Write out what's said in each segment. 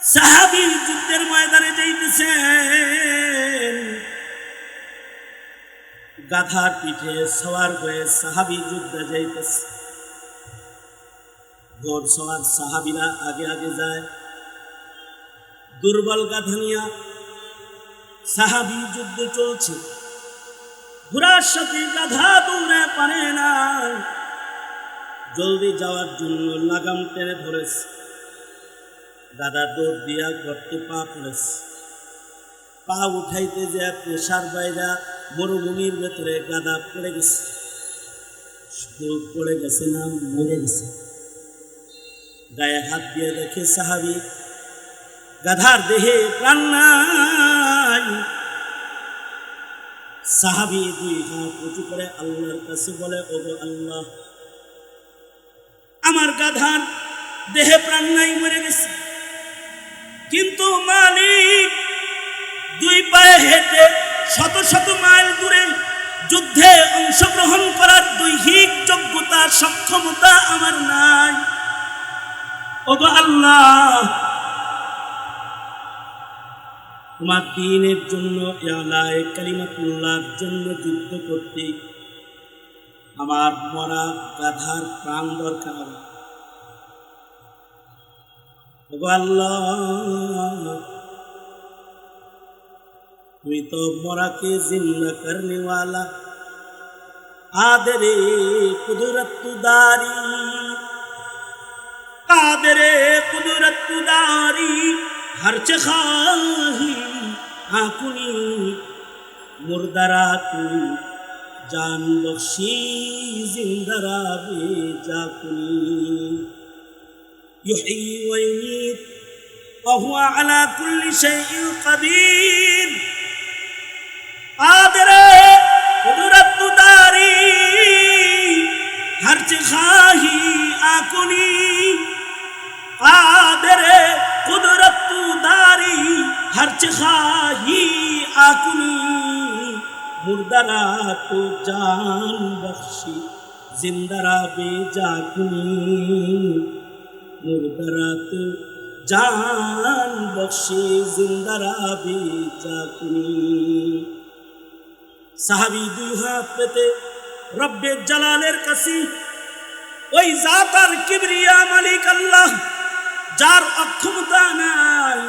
সাহাবী যুদ্ধের ময়দানে যাইতেছেন, গাধার পিঠে সওয়ার হয়ে সাহাবী যুদ্ধে যাইতেছে। ঘোড় সওয়ার সাহাবীরা আগে আগে যায়, দুর্বল গাধা নিয়া সাহাবী যুদ্ধ চলছে। ঘোড়ার সাথে গাধা দৌড়ে পারে না, জলদি যাওয়ার জন্য লাগাম টেনে ধরেছে। গাধা দৌড় দিয়া গর্তে পা পড়েছে। পা উঠাইতে যে পেশার বাইরা মরুভূমির ভেতরে গাধা পড়ে গেছে। শুধু পড়ে গেছে না, মরে গেছে। গায়ে হাত দিয়ে দেখে সাহাবী, গাধার দেহে প্রাণ নাই। সাহাবী দুই হাত উঁচু করে আল্লাহর কাছে বলে, ওগো আল্লাহ, আমার গাধার দেহে প্রাণ নাই, মরে গেছে, কিন্তু মালিক দুই পায়ে হেঁটে শত শত মাইল দূরে যুদ্ধে অংশগ্রহণ করার দৈহিক যোগ্যতা সক্ষমতা আমার নাই। ওগো আল্লাহ, তোমার দ্বীনের জন্য, ইলাহে কালিমাতুল্লাহর জন্য যুদ্ধ করতে আমার মরা গাধার প্রাণ দরকার। ওগো আল্লাহ, তুমি তো মরাকে জিন্দা করনে वाला, কাদরে কুদরতদারি, কাদরে কুদরতদারি, हर्च खाही आकुनी, मुर्दरा तू जान बख्शी, जिंदरा बेजाकुनी, युही व युमीत वहुवा अला कुल्ली शैइन कदीर, कादिर कुदरत दारी, हर्च खाही आकुनी, कादिर कुदरत दारी, हर्च खाही आकुनी, मुर्दरा तो जान बख्शी, जिंदरा बेजाकुनी, मुर्दरा तो जान बख्शी, जिंदरा बेजाकुनी। साहाबी दुई हाथ पेते रब्बे जलालेर काছে, ওই জাতার কিবরিয়া মালিক আল্লাহ, যার অক্ষমতা নাই,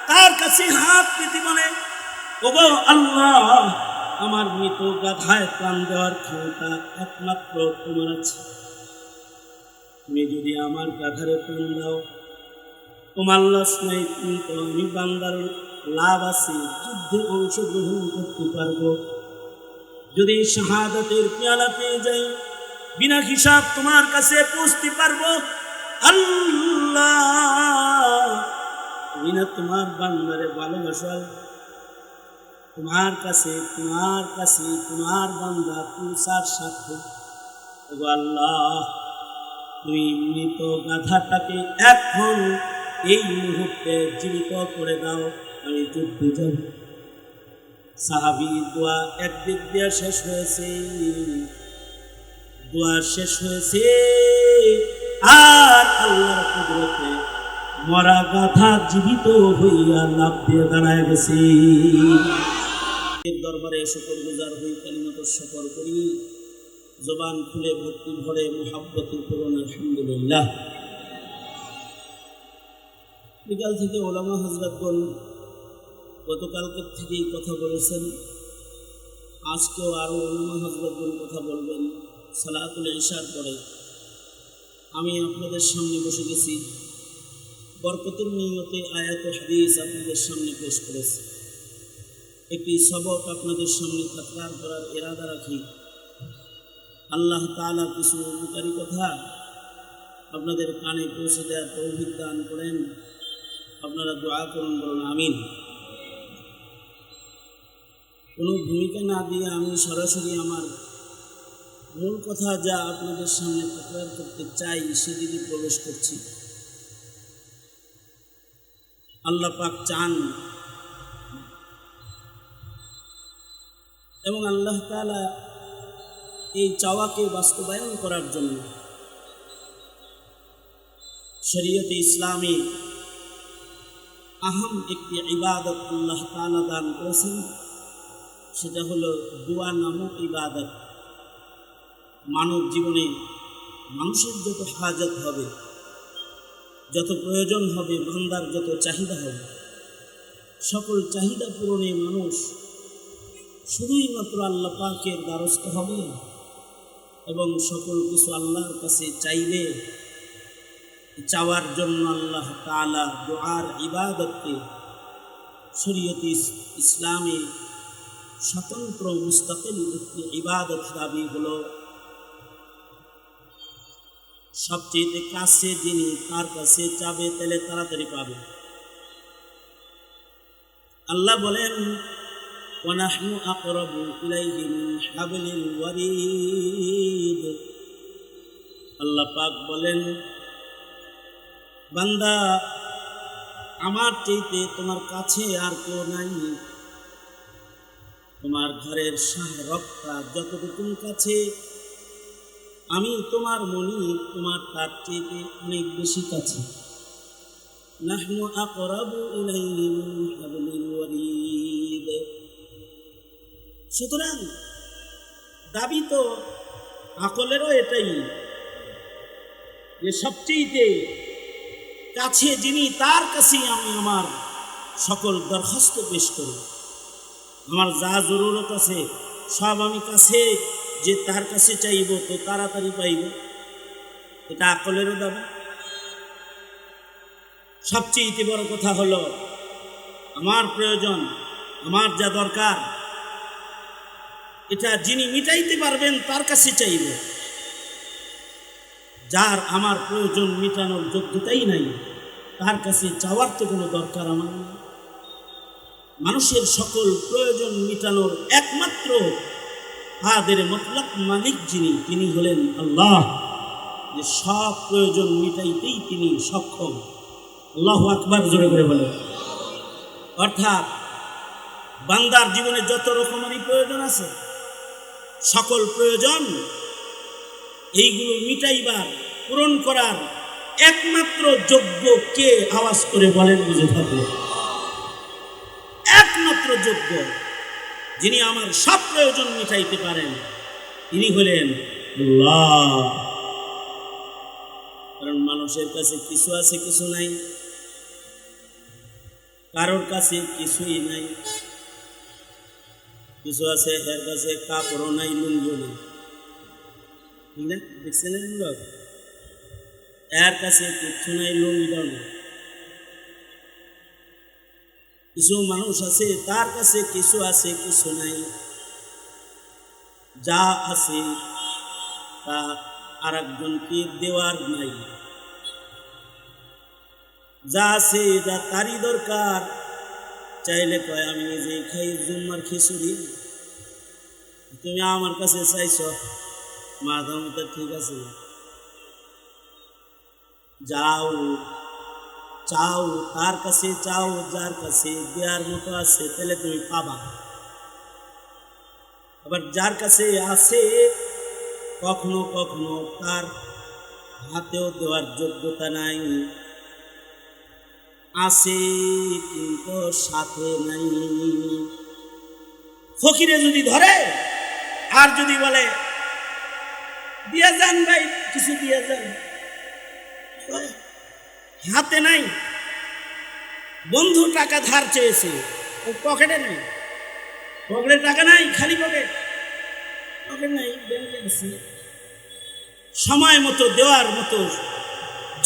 তার কাছে হাত পেতে বলে, ওগো আল্লাহ, আমার মৃত গাধায় প্রাণ দেওয়ার ক্ষমতা একমাত্র তোমার আছে। তুমি যদি আমার গাধারে প্রাণ দাও, তোমার লস নাই, কিন্তু আমি বান্দার লাভ আছে, যুদ্ধে অংশগ্রহণ করতে পারবো। যদি শাহাদাতের পেয়ালা পেয়ে যাই, বিনা হিসাব তোমার কাছে পৌঁছতে পারবো। আল্লাহ, তুমি না তোমার বান্দারে ভালোবাসো, তোমার কাছে তোমার বান্দা পৌঁছার সাথে। আল্লাহ, তুমি মৃত গাধাটাকে এখন এই মুহূর্তে জীবিত করে দাও, আমি যুদ্ধে যাব। সাহাবী দোয়া একদিক দিয়ে শেষ হয়েছে, দোয়া শেষ হয়েছে, আর আল্লাহর কুদরতে মরা গাধা জীবিত হইয়া লাফ দিয়ে দাঁড়ায় গেছে। এর দরবারে শুকর গুজার হই, কালিমাত শকর করি, জবান খুলে ভক্তি ভরে মুহাব্বতে পূরণ আলহামদুলিল্লাহ। বিকাল থেকে ওলামা হযরতগণ গতকালকের থেকেই কথা বলেছেন, আজকেও আরও ওলামা হযরতগণ কথা বলবেন। সালাতুল ইশার পরে আমি আপনাদের সামনে বসে গেছি, বরকতের নিয়তে আয়াত ও হাদিস আপনাদের সামনে পেশ করেছি। একটি সবক আপনাদের সামনে তাকরার করার ইরাদা রাখি। আল্লাহ তাআলা কিছু উপকারী কথা আপনাদের কানে পৌঁছে দেওয়ার তৌফিক দান করেন। আপনারা দোয়া করুন, বলুন আমিন। কোনো ভূমিকা না দিয়ে আমি সরাসরি আমার মূল কথা যা আপনাদের সামনে তাকরার করতে চাই সেদিকে প্রবেশ করছি। আল্লাহ পাক চান এবং আল্লাহ তাআলা এই চাওয়াকে বাস্তবায়ন করার জন্য শরীয়তে ইসলামী আহম একটি ইবাদত আল্লাহ তাআলা দান করেছেন, সেটা হলো দোয়া নামক ইবাদত। মানব জীবনে মানুষের যত হাজত হবে, যত প্রয়োজন হবে, বান্দার যত চাহিদা হবে, সকল চাহিদা পূরণে মানুষ শুধুই মাত্র আল্লাহ পাকের দ্বারস্থ হবে এবং সকল কিছু আল্লাহর কাছে চাইবে। চাওয়ার জন্য আল্লাহ তাআলা দোয়ার ইবাদতকে শরীয়তে ইসলামে স্বতন্ত্র মুস্তাকিল একটি ইবাদত দাবি হলো। সবচেয়ে কাছে যিনি, তার কাছে চাবে তাহলে তাড়াতাড়ি পাবে। আল্লাহ বলেন ওয়ানাহনু আকরাবু ইলাইহি মিন হাবলিল ওয়ারিদ। আল্লাহ পাক বলেন, বান্দা আমার চাইতে তোমার কাছে আর কেউ নাই। তোমার ঘরের শাহরগটা যতটুকু কাছে, আমি তোমার মনি তোমার তার চাইতে অনেক বেশি কাছে। নাহনু আকরাবু ইলাইহি মিন হাবলিল ওয়ারিদ। সুতরাং দাবি তো আকলেরও এটাই, যে সবচেয়ে কাছে যিনি, তার কাছেই আমি আমার সকল দরখাস্ত পেশ করি। আমার যা জরুরত আছে সব আমি কাছে, যে তার কাছে চাইব তো তাড়াতাড়ি পাইব। এটা আকলেরও দাবি। সবচেয়ে বড় কথা হলো, আমার প্রয়োজন, আমার যা দরকার, এটা যিনি মিটাইতে পারবেন তার কাছে চাইব। যার আমার প্রয়োজন মিটানোর যোগ্যতাই নাই, তার কাছে চাওয়ার তো কোনো দরকার আমার নেই। মানুষের সকল প্রয়োজন মিটানোর একমাত্র কাদের মতলব মালিক যিনি, তিনি হলেন আল্লাহ। যে সব প্রয়োজন মিটাইতেই তিনি সক্ষম। আল্লাহু আকবার, জোরে করে বলেন। অর্থাৎ বান্দার জীবনে যত রকমেরই প্রয়োজন আছে, সকল প্রয়োজন এইগুলো মিটাইবার, পূরণ করার একমাত্র যোগ্য কে? আওয়াজ করে বলেন বুঝে থাকলে। একমাত্র যোগ্য যিনি আমার সব প্রয়োজন মিটাইতে পারেন, তিনি হলেন আল্লাহ। কারণ মানুষের কাছে কিছু আছে, কিছু নাই। কারোর কাছে কিছুই নাই। কিছু আছে, এর কাছে কাপড়ও নাই, লুঙ্গিও নেই। ঠিক না? দেখছেন লোক, এর কাছে কিচ্ছু নাই, লুঙ্গিটাও নেই। কিছু মানুষ আছে, তার কাছে কিছু আছে, কিছু নাই। যা আছে তা আর একজনকে দেওয়ার নাই। যা আছে যা তারই দরকার, চাইলে কয় আমি নিজেই খাই জুম্মার খিচুড়ি, তুমি আমার কাছে চাইছ, মাথা মতো ঠিক আছে, যাও চাও, তার কাছে চাও, যার কাছে দেওয়ার মতো আছে, তাহলে তুমি পাবা। আবার যার কাছে আছে, কখনো কখনো তার হাতেও দেওয়ার যোগ্যতা নাই, আছে কিন্তু সাথে নাই। ফকিরে যদি ধরে আর যদি বলে দিয়ে যান ভাই, কিছু দিয়ে যান, হাতে নাই। বন্ধু টাকা ধার চেয়েছে, ও পকেটে নেই, পকেটে টাকা নাই, খালি পকেট, পকেট নাই, ব্যাংকে আছে। সময় মতো দেওয়ার মতো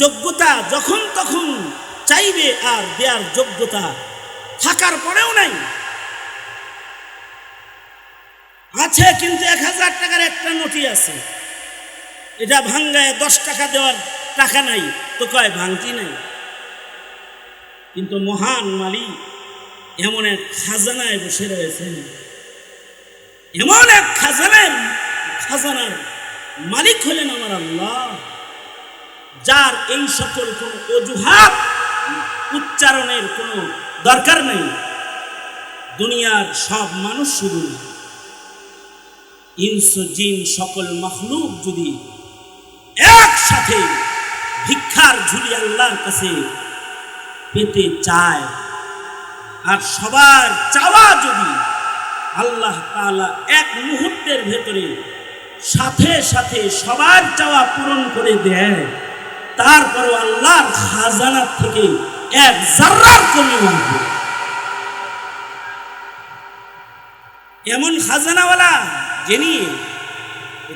যোগ্যতা যখন তখন চাইবে, আর দেওয়ার যোগ্যতা থাকার পরেও নাই। আছে কিন্তু 1000 টাকার একটা নোটই আছে, এটা ভাঙ্গায় 10 টাকা দেওয়ার টাকা নাই, তো কয় ভাঙতি নাই। কিন্তু মহান মালিক এমন এক খাজানায় বসে রয়েছেন, এমন এক খাজানার মালিক হলেন আমার আল্লাহ, যার এই সকল কোন অজুহাত উচ্চারণের কোনো দরকার নেই। দুনিয়ার সব মানুষ, শুধু ইনস জিন সকল মাখলুক যদি একসাথে ভিক্ষার ঝুলি আল্লাহর কাছে পেতে চায়। আর সবার চাওয়া যদি আল্লাহ তাআলা এক মুহূর্তের ভেতরে সাথে সাথে সবার চাওয়া পূরণ করে দেয়, তারপরও আল্লাহর খাজানা থেকে এক জাররার কমি হবে। এমন খাজানাওয়ালা যিনি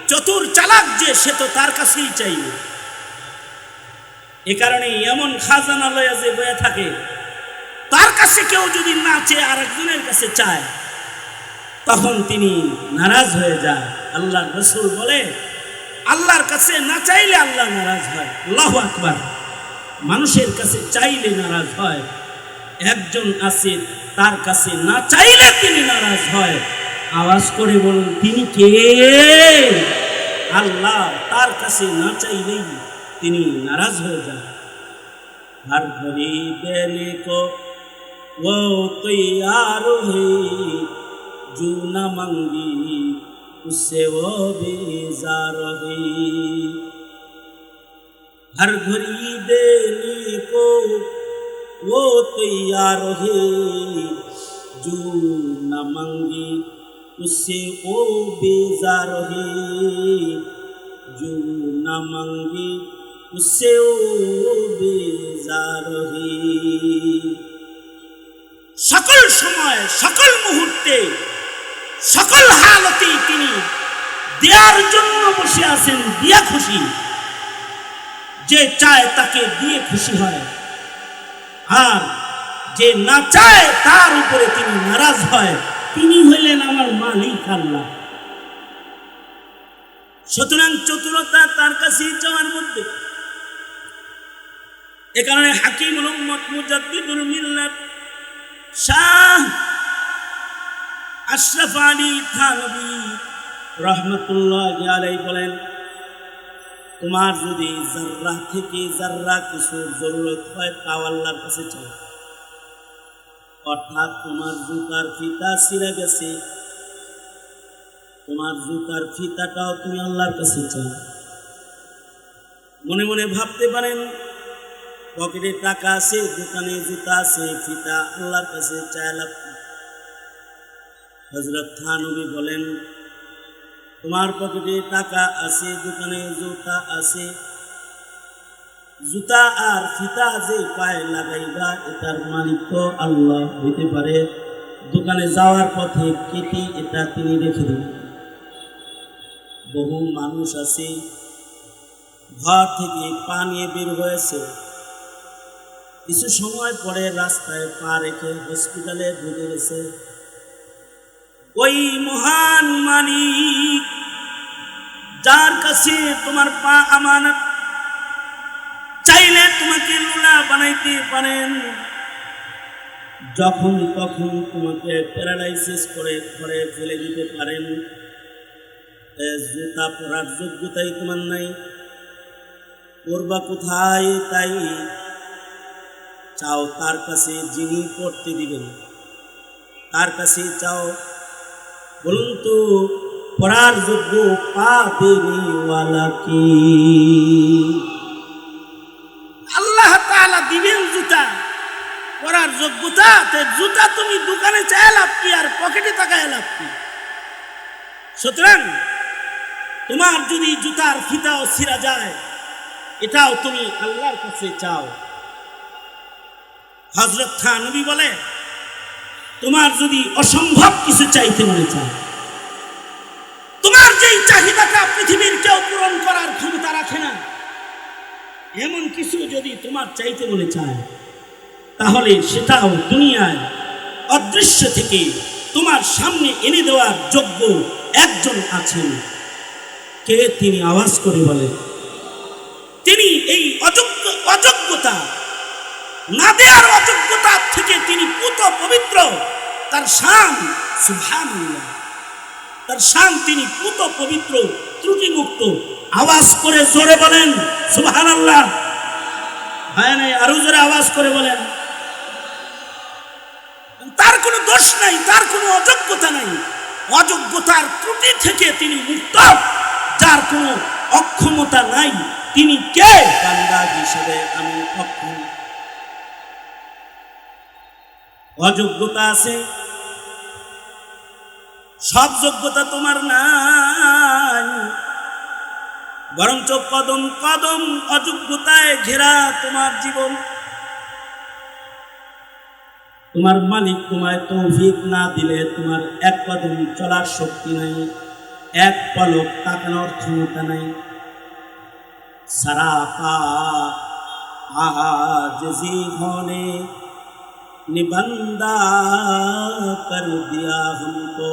চতুর চালাক, যে সে তো তার কাছেই চাইবে। এ কারণে এমন খাজানা লয়া যে বয়ে থাকে, তার কাছে কেউ যদি না চেয়ে আরেকজনের কাছে চায়, তখন তিনি নারাজ হয়ে যায়। আল্লাহর রাসূল বলে, আল্লাহর কাছে না চাইলে আল্লাহ নারাজ হয়। আল্লাহু আকবার। মানুষের কাছে চাইলে নারাজ হয়, একজন আছে তার কাছে না চাইলে তিনি নারাজ হয়। আওয়াজ করে বলুন, তিনি কে? আল্লাহ। তার কাছে না চাইলেই তিনি নারাজ হয়ে যান। हर खरीदने को वो तैयार है, जो न मंगी उससे वो बेजार है। हर खरीदने को वो तैयार है, जो न मंगी उससे वो बेजार है, जो न मंगी उससे वो बेजार है। সকল সময়, সকল মুহূর্তে, সকল হালতেই তিনি দেওয়ার জন্য বসে আছেন, দিয়া খুশি। যে চায় তাকে দিয়ে খুশি হয়, আর যে না চায় তার উপরে তিনি নারাজ হয়। তিনি হইলেন আমার মালিক আল্লাহ। সুতরাং চতুরতা তার কাছেই চাওয়ার মধ্যে। এ কারণে হাকিমুল উম্মত মুজাদ্দিদুল মিল্লাত শাহ আশরাফ আলী থানভী রহমতুল্লাহি আলাইহি বলেন, তোমার যদি জাররা থেকে জাররা কিছু জরুরত হয়, তাও আল্লাহর কাছে চাও। অর্থাৎ তোমার জুতার ফিতা ছিঁড়ে গেছে, তোমার জুতার ফিতাটাও তুমি আল্লাহর কাছে চাও। মনে মনে ভাবতে পারেন, পকেটে টাকা আছে, দোকানে জুতা আছে, ফিতা আল্লাহর কাছে চায় লাভ। হযরত থানভী বলেন, তোমার পকেটে টাকা আছে, দোকানে জুতা আছে, জুতা আর ফিতা যে পায়ে লাগাইবা, এটার মালিক তো আল্লাহ হইতে পারে। দোকানে যাওয়ার পথে কেটে এটা তিনি রেখে দেবেন। বহু মানুষ আছে, ঘর থেকে পা নিয়ে বের হয়েছে, কিছু সময় পরে রাস্তায় পা রেখে হসপিটালে ঢুকে গেছে। ওই মহান মালিক, যার কাছে তোমার পা আমানত, চাইলে তোমাকে লুলা বানাইতে পারেন, যখন তখন তোমাকে প্যারালাইসিস করে ঘরে ফেলে দিতে পারেন। জুতা পরার যোগ্যতাই তোমার নাই, পরবা কোথায়? তাই চাও তার কাছে যিনি পড়তে দিবেন, তার কাছে চাও। বলুন তো, পড়ার যোগ্য পা দেনেওয়ালা কি? আল্লাহ তাআলা দিবেন জুতা, পড়ার যোগ্যতা। জুতা তুমি দোকানে চায় লাভ কি, আর পকেটে তাকায় লাভ কি? সুতরাং তোমার যদি জুতার ফিতাও ছিঁড়া যায়, এটাও তুমি আল্লাহর কাছে চাও। হযরত থানভী বলে, তোমার যদি অসম্ভব কিছু চাইতে মনে চায়, তোমার যেই চাহিদাটা পৃথিবীর কেউ পূরণ করার ক্ষমতা রাখে না, এমন কিছু যদি তোমার চাইতে মনে চায়, তাহলে সেটাও দুনিয়ায় অদৃশ্য থেকে তোমার সামনে এনে দেওয়ার যোগ্য একজন আছেন। কে তিনি? আওয়াজ করে বলে, তিনি এই অযোগ্যতা না দেওয়ার অযোগ্যতা থেকে তিনি পুত পবিত্র। তার শান সুবহানাল্লাহ, তার শান, তিনি পুত পবিত্র, ত্রুটিমুক্ত। আওয়াজ করে জোরে বলেন সুবহানাল্লাহ। হয় নাই? আরো জোরে আওয়াজ করে বলেন। তার কোনো দোষ নাই, তার কোনো অযোগ্যতা নাই। অযোগ্যতার ত্রুটি থেকে তিনি মুক্ত, যার কোনো অক্ষমতা নাই। তিনি কে? বান্দা হিসেবে আমি অক্ষম, অযোগ্যতা আছে, সব যোগ্যতা তোমার নাই, বরঞ্চ কদম কদম অযোগ্যতায় ঘেরা তোমার জীবন। তোমার মালিক তোমায় তৌফিক না দিলে তোমার এক কদম চলার শক্তি নাই, এক পলক তাকানোর ক্ষমতা নাই। सरापा आजिज़ी होने निबंदा कर दिया हमको,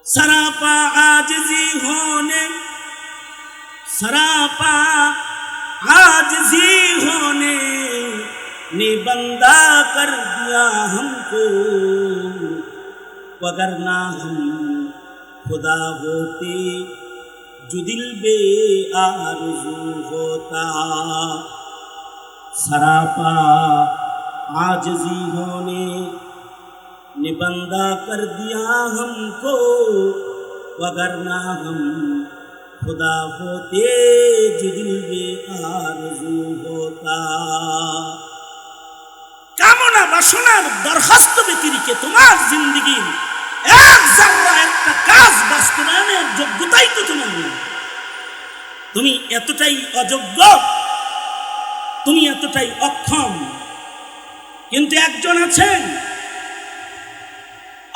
सरापा आजिज़ी होने, सरापा आजिज़ी होने निबंदा कर दिया हमको, वगरना हम खुदा होते जो दिल बे आरज़ू होता। सरापा आजिज़ी होने निबंदा कर दिया हमको, वगरना हम खुदा होते जो दिल बे आरज़ू होता। কামনা বাসনার দরখাস্ত ব্যতিরিকে তোমার জিন্দেগির এক জাররা একটা কাজ বাস্তবায়নের যোগ্যতাই তো তোমার নেই। তুমি এতটাই অযোগ্য, তুমি এতটাই অক্ষম। কিন্তু একজন আছেন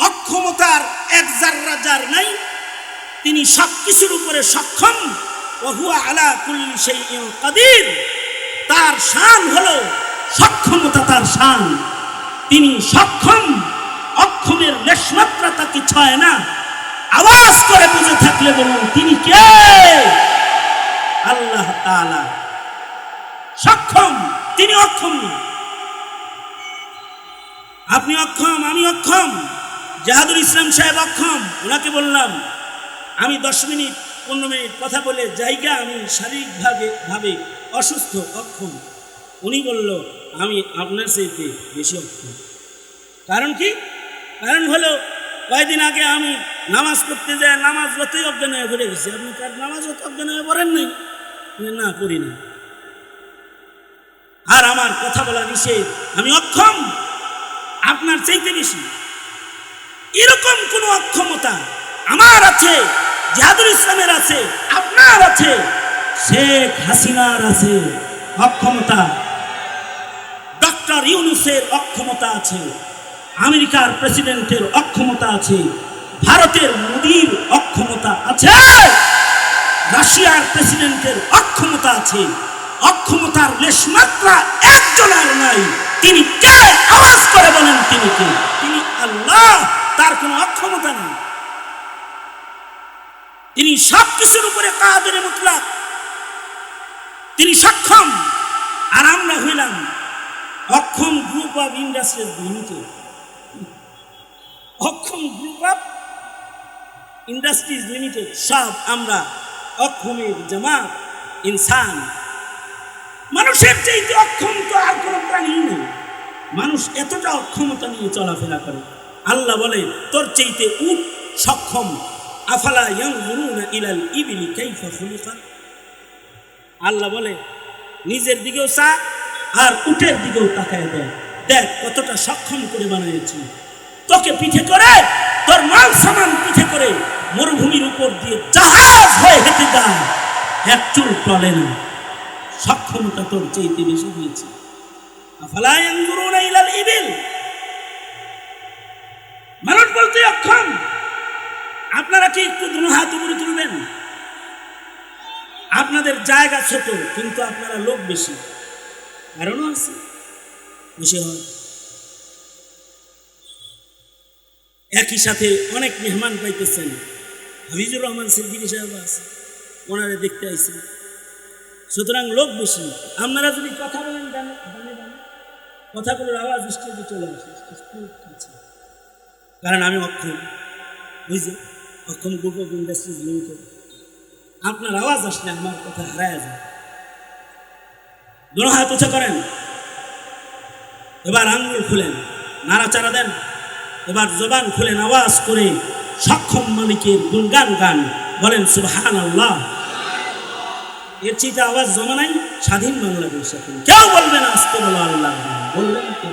অক্ষমতার এক জাররা যার নাই, তিনি সবকিছুর উপরে সক্ষম। ওয়া হুয়া আলা কুল্লি শাইইন কাদির, তার শান হলো সক্ষমতা, তার শান। তিনি সক্ষম, অক্ষমের লেশমাত্রা তাকে ছয় না। আওয়াজ করে বুঝে থাকলে বলুন তিনি কে? আল্লাহ তাআলা সক্ষম, তিনি অক্ষম না। আপনি অক্ষম, আমি অক্ষম, জাহাদুল ইসলাম সাহেব অক্ষম। ওনাকে বললাম আমি 10 মিনিট 15 মিনিট কথা বলে জায়গা, আমি শারীরিকভাবে অসুস্থ, অক্ষম। উনি বলল আমি আপনার চাইতে বেশি অক্ষম। কারণ কি? কারণ হলো কয়েকদিন আগে আমি নামাজ পড়তে যাই, নামাজ যতই অজ্ঞান হয়ে পড়ে গেছি। আপনি কার নামাজ অত অজ্ঞান হয়ে পড়েন নাই? না, পড়ি না। আর আমার কথা বলা নিষেধ, আমি অক্ষম আপনার চাইতে বেশি। এরকম কোন অক্ষমতা আমার আছে, জাহাদুল ইসলামের আছে, আপনার আছে, শেখ হাসিনার আছে অক্ষমতা, ডক্টর ইউনূসের অক্ষমতা আছে, আমেরিকার প্রেসিডেন্টের অক্ষমতা আছে, ভারতের মোদির অক্ষমতা আছে, রাশিয়ার প্রেসিডেন্টের অক্ষমতা আছে। অক্ষমতার লেশমাত্রা একজনের নাই। তিনি কে? আওয়াজ করে বলেন তিনি কে? তিনি আল্লাহ, তার কোনো অক্ষমতা নেই। তিনি সবকিছুর উপরে কাদের মুতলাক, তিনি সক্ষম। আর আমরা হইলাম অক্ষম গ্রুপ অফ ইন্ডাস্ট্রিজ লিমিটেড, অক্ষম গ্রুপ অফ ইন্ডাস্ট্রিজ লিমিটেড। সব আমরা অক্ষমের জামাত ইনসান। মানুষের চাইতে অক্ষম তো আর কোনো প্রাণী নেই। মানুষ এতটা অক্ষমতা নিয়ে চলাফেরা করে। আল্লাহ বলে তোর চাইতে উট সক্ষম। আফালা ইয়ানজুরুনা ইলাল ইবিলি কাইফা খুলিকাত। আল্লাহ বলে নিজের দিকেও চা আর উটের দিকেও তাকায় দেয়, দেখ কতটা সক্ষম করে বানিয়েছি। তোকে পিঠে করে, তোর মাল সামান পিঠে করে মরুভূমির উপর দিয়ে জাহাজ হয়ে হেঁটে যায়, এক চুল টলে না। সক্ষমতা তোর চাইতে বেশি দিয়েছি। আফালা ইয়ানজুরুনা ইলাল ইবিল। মানুষ বলতে অক্ষম। আপনারা কি একটু দুনো হাত উপরে তুলবেন? আপনাদের জায়গা ছোট, কিন্তু আপনারা লোক বেশি। কারণও আছে, বেশি হয়। একই সাথে অনেক মেহমান পাইতেছেন। হাফিজুর রহমান সিদ্দিকী সাহেব আছে, ওনারা দেখতে আইছেন। সুতরাং লোক বেশি। আপনারা যদি কথা বলেন ডানে ডানে ডানে, কথাগুলোর আওয়াজ স্টেজে চলে আসে। কারণ আমি অক্ষম, বুঝছে? অক্ষম গ্রুপ অফ ইন্ডাস্ট্রিজ লিমিটেড। আপনার আওয়াজ আসলে আমার কথা হারায় যায়। দুনো হাত উঁচা করেন, এবার আঙ্গুল খুলেন, নাড়াচাড়া দেন। এবার জবান খুলেন, আওয়াজ করে সক্ষম মালিকের গুণগান গান বলেন সুবহানাল্লাহ। এর চেয়ে আওয়াজ জমা নাই স্বাধীন বাংলাদেশ। কেউ বলবে না আসতে বলো আল্লাহ। বললেন তো?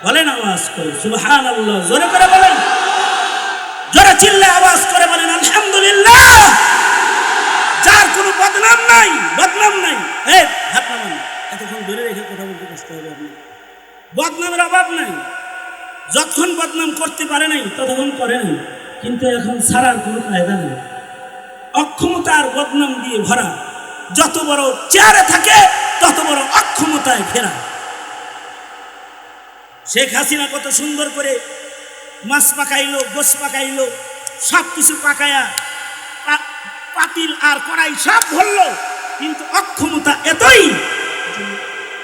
বলেন আওয়াজ করে সুবহানাল্লাহ, জোরে করে বলেন, জোরে চিল্লে আওয়াজ করে বলেন আলহামদুলিল্লাহ। যার কোনো বদনাম নাই, বদনাম নাই। এই হাত নামান, এতক্ষণ ধরে রেখে কথা বলতে কষ্ট হবে আপনার। বদনামের অভাব নাই, যতক্ষণ বদনাম করতে পারে নাই ততক্ষণ করে নাই, কিন্তু এখন ছাড়ার কোনো কায়দা নেই। অক্ষমতার বদনাম দিয়ে ভরা, যত বড় চেয়ারে থাকে তত বড় অক্ষমতায় ঘেরা। শেখ হাসিনা কত সুন্দর করে মাছ পাকাইলো, গোস পাকাইলো, সব কিছু পাকায়া পাতিল আর কড়াই সব ভরলো, কিন্তু অক্ষমতা এতই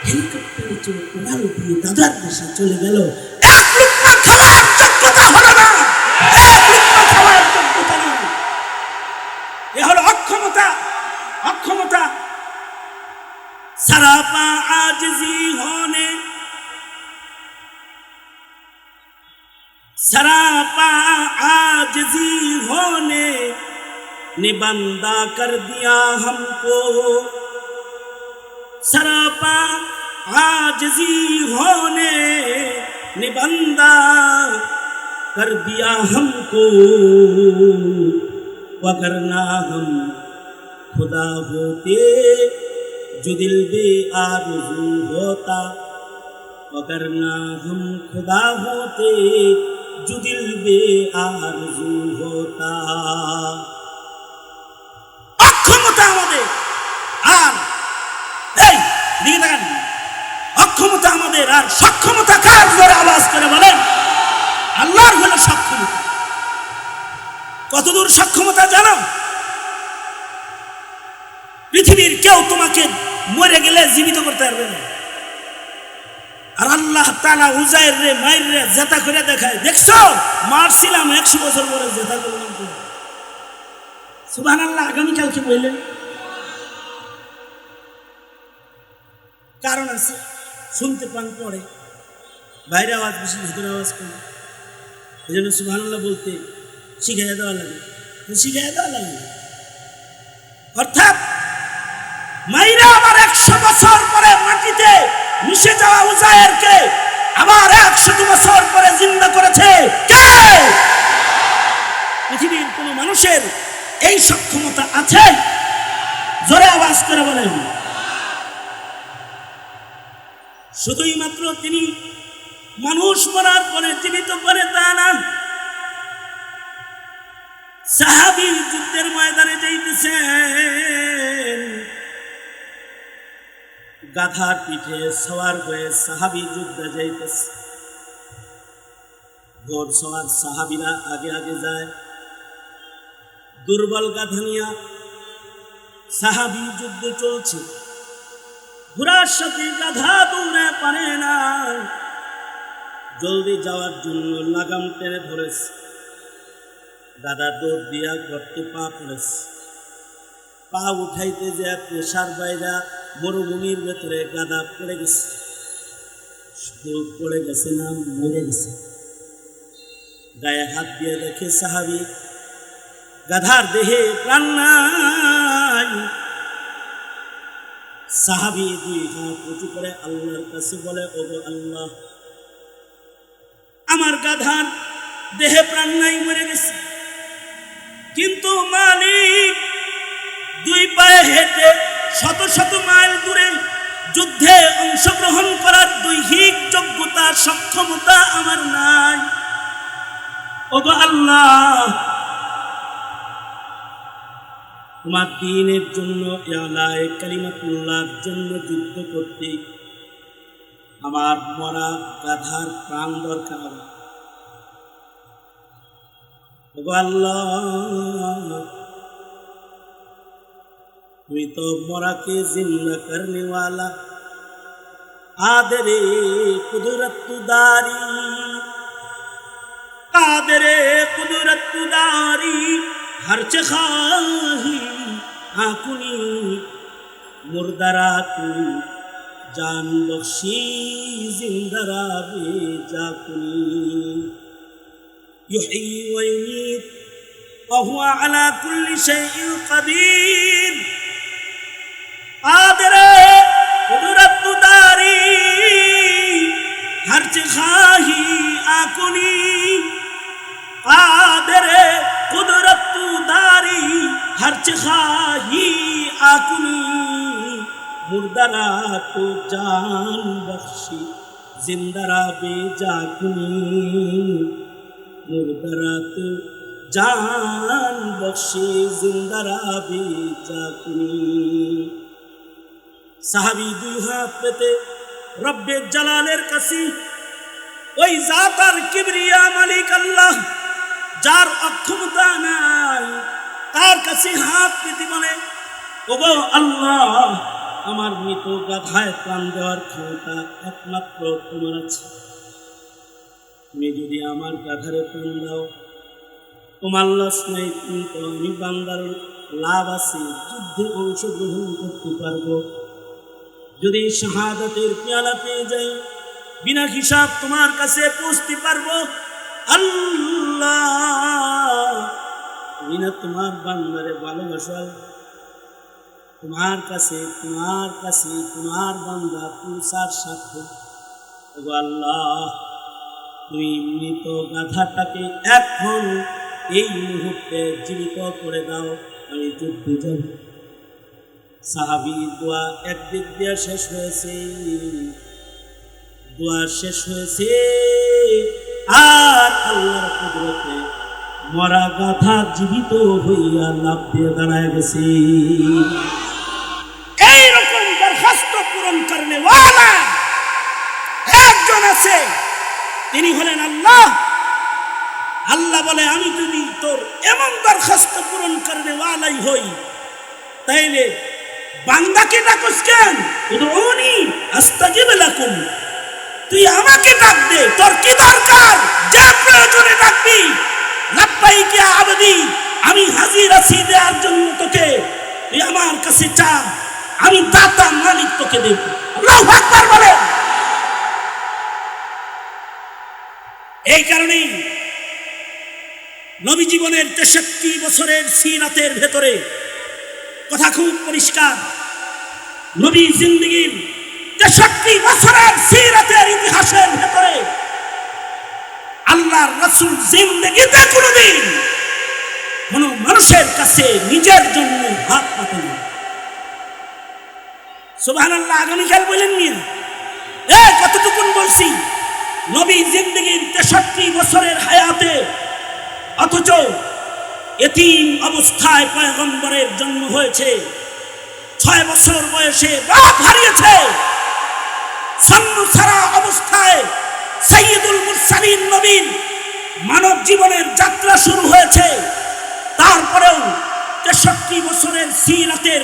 হেলিকপ্টারে চলে উড়াল দিয়ে দাদার দেশে চলে গেল। এক লুকমা খাওয়ার যোগ্যতা হলো না, এক লুকমা খাওয়ার যোগ্যতা নেই। এ হলো অক্ষমতা। অক্ষমতা सरापा आजिजी होने, सरापा आजिजी होने ने बंदा कर दिया हमको, सरापा आजिजी होने ने बंदा कर दिया हमको, वगरना हम खुदा होते जो दिल बे आरज़ू होता, वगरना हम खुदा होते जो दिल बे आरज़ू होता। অক্ষমতা আমাদের, আর এই দিকে তাকান, অক্ষমতা আমাদের আর সক্ষমতা কার? জোরে আওয়াজ করে বলেন আল্লাহর হলো সক্ষমতা। কতদূর সক্ষমতা জানো? পৃথিবীর কেউ তোমাকে মরে গেলে জীবিত করতে পারবে না। আর আল্লাহ তাআলা উজাইর রে মাইর রে জেতা করে দেখায়, দেখছো মারছিলাম 100 বছর পরে জেতা করলাম। সুবহানাল্লাহ। আগামীকালকে বললেন কারণ আছে, শুনতে পান পরে, বাইরে আওয়াজ বেশি ভিতরে আওয়াজ কম, এই জন্য সুবহানাল্লাহ বলতে শিখাইয়া দেওয়া লাগে, শিখাইয়া দেওয়া লাগে। অর্থাৎ মাইরা আবার 100 বছর পরে মাটিতে মিশে যাওয়া উজায়েরকে আবার 100 বছর পরে জিন্দা করেছে কে? পৃথিবীর কোন মানুষের এই সক্ষমতা আছে? জোরে আওয়াজ করে বলেন। শুধুই মাত্র তিনি মানুষ মরার পরে জীবিত করে তা না, সাহাবী যুদ্ধের ময়দানে যাইতেছেন, গাধার পিঠে সওয়ার হয়ে সাহাবী যুদ্ধে যাইতেছে। ঘোড় সওয়ার সাহাবীরা আগে আগে যায়, দুর্বল গাধা নিয়া সাহাবী যুদ্ধ চলছে। ঘোড়ার সাথে গাধা দৌড়ে পারে না, জলদি যাওয়ার জন্য লাগাম টেনে ধরেছে। গাধা দৌড় দিয়া গর্তে পা পড়েছে, পা উঠাইতে যে প্রেশার বাইরা মরুভূমির ভেতরে গাধা পড়ে গেছে। শুধু পড়ে গেছে না, মরে গেছে। গায়ে হাত দিয়ে দেখে সাহাবী, গাধার দেহে প্রাণ নাই। সাহাবী 2 হাত উঁচু করে আল্লাহর কাছে বলে, ওগো আল্লাহ, আমার গাধার দেহে প্রাণ নাই, মরে গেছে, কিন্তু মালিক 2 পায়ে হেঁটে শত শত মাইল দূরে যুদ্ধে অংশগ্রহণ করার দৈহিক যোগ্যতা সক্ষমতা আমার নাই। ওগো আল্লাহ, তোমার দ্বীনের জন্য, ইলায়ে কালিমাতুল্লাহর জন্য যুদ্ধ করতে আমার মরা গাধার প্রাণ দরকার। ওগো আল্লাহ, তুমি তো মরাকে জিন্দা করনে वाला, কাদরে কুদরতদারি, কাদরে কুদরতদারি, হরচে খাহি আকুনি মুর্দারা তুই জান বখশি জিন্দারা বেজাকুনি, ইউহি ওয়া ইউমীত ওয়া হুয়া আলা কুল্লি শাইইন কাদির, কাদরে কুদরতদারি, तो जान बख्शी जिंदरा बेजाकुनी मुर्दरा तो जान बख्शी जिंदरा बेजाकुनी সাহাবী দুই হাত পেতে রব্বে জালালের কাছে ওই জাতার কিবরিয়া মালিক আল্লাহ যার অক্ষমতা নাই তার কাছে হাত পেতে বলে ওগো আল্লাহ আমার মৃত গাধায় প্রাণ দেওয়ার ক্ষমতা একমাত্র তোমার আছে তুমি যদি আমার গাধারে প্রাণ দাও তোমার লস নাই কিন্তু আমি বান্দার লাভ আছে যুদ্ধে অংশগ্রহণ করতে পারবো যদি শাহাদাতের পেয়ালা পেয়ে যাই বিনা হিসাব তোমার কাছে পৌঁছতে পারবো আল্লাহ তুমি না তোমার বান্দারে ভালোবাসো তোমার কাছে তোমার বান্দা পৌঁছার সাথে ওগো আল্লাহ তুমি মৃত গাধাটাকে এখন এই মুহূর্তে জীবিত করে দাও আমি যুদ্ধে যাব সাহাবীর দোয়া একদিক দিয়ে শেষ হয়েছে দোয়া শেষ হয়েছে আর আল্লাহর কুদরতে মরা গাধা জীবিত হইয়া লাফ দিয়ে দাঁড়ায় গেছে এইরকম দরখাস্ত পূরণ করনে ওয়ালা একজন আছে তিনি হলেন আল্লাহ আল্লাহ বলে আমি যদি তোর এমন দরখাস্ত পূরণ করনে ওয়ালাই হই তাইলে বান্দাকে ডাকস কেন উদউনি আস্তাজিব লাকুম তুই আমাকে ডাক দে তোর কি দরকার যে প্রয়োজনে ডাকবি লাব্বাইক ইয়া আবদি আমি হাজির আছি দেওয়ার জন্য তোকে তুই আমার কাছে চা আমি দাতা মালিক তোকে দেব আল্লাহু আকবার বলে এই কারণেই নবী জীবনের 63 বছরের সিরাতের ভেতরে কথা খুব পরিষ্কার নবী জিন্দেগীর 63 বছরের সিরাতের ইতিহাসের ভেতরে আল্লাহর রাসূল জিন্দেগীতে কোনোদিন কোন মানুষের কাছে নিজের জন্য হাত পাতেন সুবহানাল্লাহ আগামীকাল বলেন মিয়া কতটুকুন বলছি নবী জিন্দেগীর 63 বছরের হায়াতে অথচ এতিম অবস্থায় পয়গম্বরের জন্ম হয়েছে 6 বছর বয়সে বাপ হারিয়েছে সন্ন্যাসারা অবস্থায় সাইয়্যিদুল মুরসালিন নবীর মানব জীবনের যাত্রা শুরু হয়েছে তারপরেও 63 বছরের সিরাতের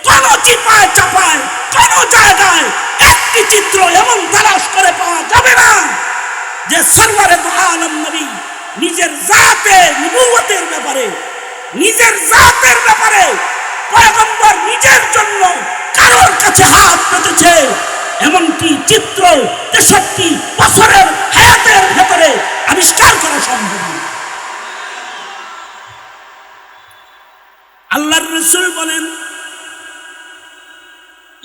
কোন চিপায় চাপায় কোন জায়গায় একটি চিত্র এমন তালাশ করে পাওয়া যাবে না যে সরওয়ারে দু আলম নবী নিজের জাতে নবুয়তের ব্যাপারে পয়গম্বর নিজের জন্য কারোর কাছে হাত পেতেছে এমনকি চিত্র 63 বছরের হায়াতের ভেতরে আবিষ্কার করা সম্ভব না আল্লাহর রাসূল বলেন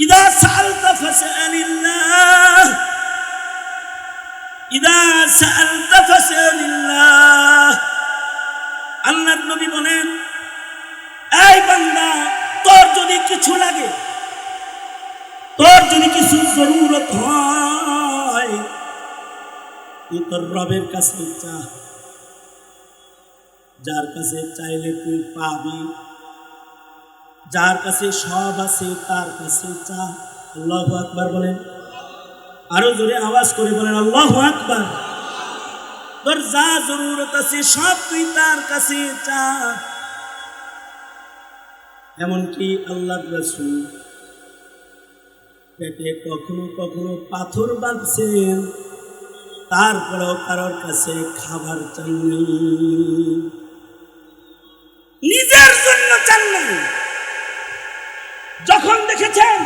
ইদা সাআলতা ফাসআলিল্লাহ আল্লাহর নবী বলেন এই বান্দা তোর যদি কিছু লাগে তোর যদি কিছু জরুরত হয় তুই তোর রবের কাছে চা যার কাছে চাইলে তুই পাবি যার কাছে সব আছে তার কাছে চা আল্লাহু আকবার বলেন আরো জোরে আওয়াজ করে বলেন আল্লাহু আকবার তোর যা জরুরত আছে সব তুই তার কাছে চা এমনকি আল্লাহর রাসূল পেটে কখনো কখনো পাথর বাঁধছেন তারপরেও কারোর কাছে খাবার চাননি নিজের জন্য চাননি যখন দেখেছেন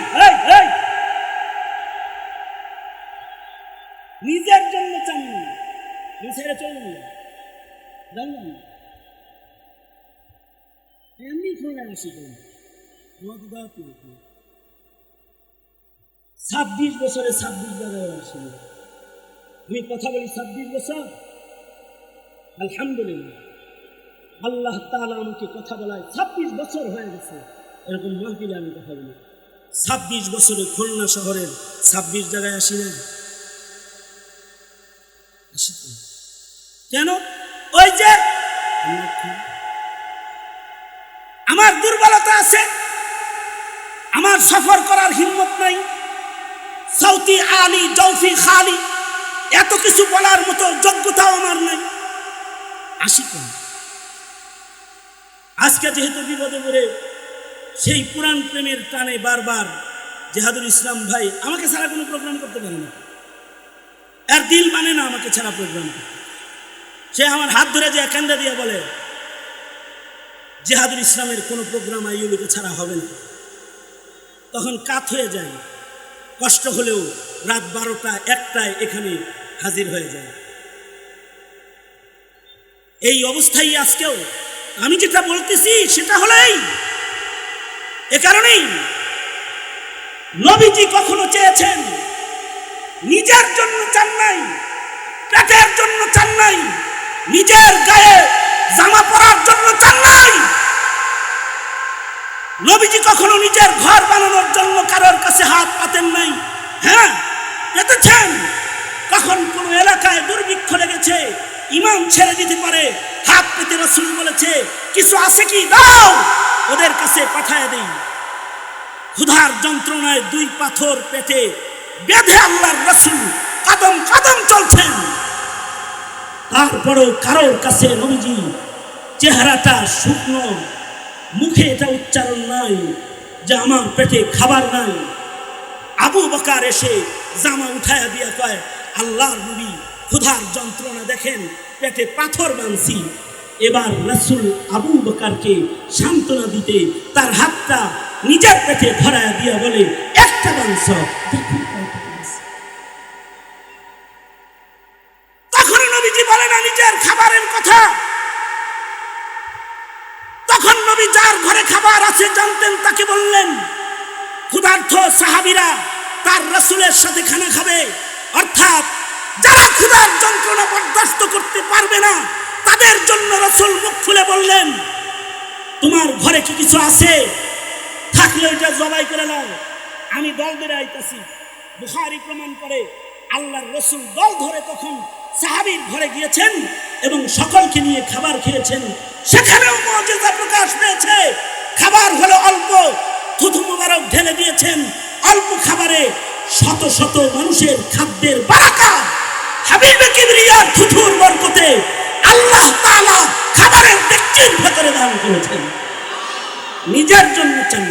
নিজের জন্য চাননি ছেড়ে চলুন জানলাম এমনি ফোনে আসি তোমাকে দাওয়াত নেই 26 বছরে 26 জায়গায় আসেনি আমি কথা বলি 26 বছর আলহামদুলিল্লাহ আল্লাহ তাআলা আমাকে কথা বলায় 26 বছর হয়ে গেছে এরকম মাহফিলে আমি কথা বলি 26 বছরে খুলনা শহরের 26 জায়গায় আসি না? কেন? ওই যে আমার দুর্বলতা আছে, আমার সফর করার হিম্মত নাই, সৌতি আলী জৌফি খালি এত কিছু বলার মতো যোগ্যতাও আমার নাই, আসি কেন? আজকে যেহেতু বিপদে পড়ে সেই পুরাণ প্রেমের টানে বারবার জেহাদুল ইসলাম ভাই আমাকে ছাড়া কোনো প্রোগ্রাম করতে পারে না, এর দিল মানে না আমাকে ছাড়া প্রোগ্রাম করতে। সে আমার হাত ধরে যে কান্দা দিয়ে বলে জেহাদুল ইসলামের কোনো প্রোগ্রাম আইয়ুবকে ছাড়া হবে না, তখন কাত হয়ে যায়, কষ্ট হলেও রাত 12টা 1টায় এখানে হাজির হয়ে যায়। এই অবস্থায় আজকেও আমি যেটা বলতেছি সেটা হলেই এ কারণেই নবীজি কখনো চেয়েছেন নিজের জন্য চান নাই, পেটের জন্য চান নাই, নিজের গায়ে জামা পরার জন্য চান নাই, নবীজি কখনো নিজের ঘর বানানোর জন্য কারোর কাছে হাত পাতেন নাই। হ্যাঁ পেতেছেন, কখন কোন এলাকায় দুর্ভিক্ষ লেগেছে, ইমাম ছেড়ে দিতে পারে, হাত পেতে রাসূল বলেছে কিছু আছে কি দাও, ওদের কাছে পাঠায় দেই। ক্ষুধার যন্ত্রণায় 2 পাথর পেটে বেঁধে আল্লাহর রাসূল কদম কদম চলছেন, তারপরেও কারোর কাছে নবীজি চেহারাটা শুকনো, মুখে এটা উচ্চারণ নাই যে আমার পেটে খাবার নাই। আবু বকর এসে জামা উঠায়া দিয়া কয় আল্লাহর নবী ক্ষুধার যন্ত্রণা দেখেন, পেটে পাথর বাঁধছি। এবার রাসূল আবু বকরকে সান্ত্বনা দিতে তার হাতটা নিজের পেটে ধরায়া দিয়া বলে একটা বাঁধছ, তখন নবীজি বলে না নিজের খাবারের কথা, তখন নবী যার ঘরে খাবার আছে জানতেন তাকে বললেন। ক্ষুধার্ত সাহাবীরা তার রাসূলের সাথে খানা খাবে, অর্থাৎ যারা ক্ষুধার যন্ত্রণা বরদাস্ত করতে পারবে না তাদের জন্য রাসূল মুখ খুলে বললেন তোমার ঘরে কি কিছু আছে, থাকলে এটা জবাই করে নাও, আমি দল ধরে আইতাছি। বুখারী প্রমাণ করে আল্লাহর রাসূল দল ধরে তখন সাহাবীর ঘরে গিয়েছেন এবং সকলকে নিয়ে খাবার খেয়েছেন। সেখানেও মুজিজা প্রকাশ পেয়েছে, খাবার হলো অল্প, থুথু মুবারক ঢেলে দিয়েছেন, অল্প খাবারে শত শত মানুষের খাদ্যের বারাকা, হাবিবে কিবরিয়ার থুথুর বরকতে আল্লাহ তাআলা খাবারের ডেকচির ভেতরে দান করেছেন, নিজের জন্য চান।